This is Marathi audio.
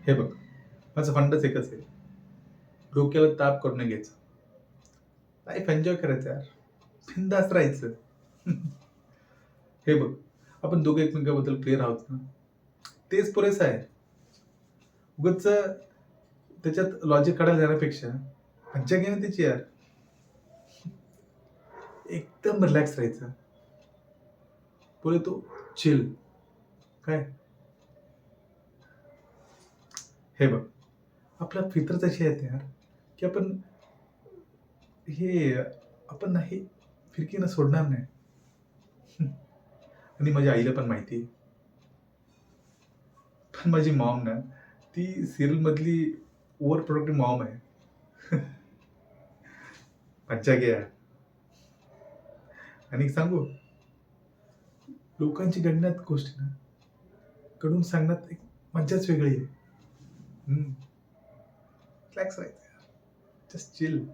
हे बघ, माझं फंडच एकच आहे. डोक्याला ताप करून नाही घ्यायचा. लाईफ एन्जॉय करायचं यार. बिंदास राहायचं. हे बघ, आपण दोघे एकमेकांबद्दल क्लिअर आहोत ना, तेच पुरेसं आहे. उगाच त्याच्यात लॉजिक काढायला जाण्यापेक्षा मज्जा घे ना त्याची यार. एकदम रिलॅक्स राहायचं. बोले तो चिल. काय? हे बघ, आपल्या फितरत अशी आहेत यार, की हे आपण नाही फिरकी ना सोडणार नाही. आणि माझ्या आईला पण माहिती आहे. पण माझी मॉम ना, ती सीरियल मधली ओव्हर प्रोटेक्टिव्ह मॉम आहे. मज्जा घे यार. आणि एक सांगू, लोकांची गणण्यात गोष्टी ना कडून सांगण्यात एक मज्जाच वेगळी आहे. रिलॅक्स राहायचं. Just chill.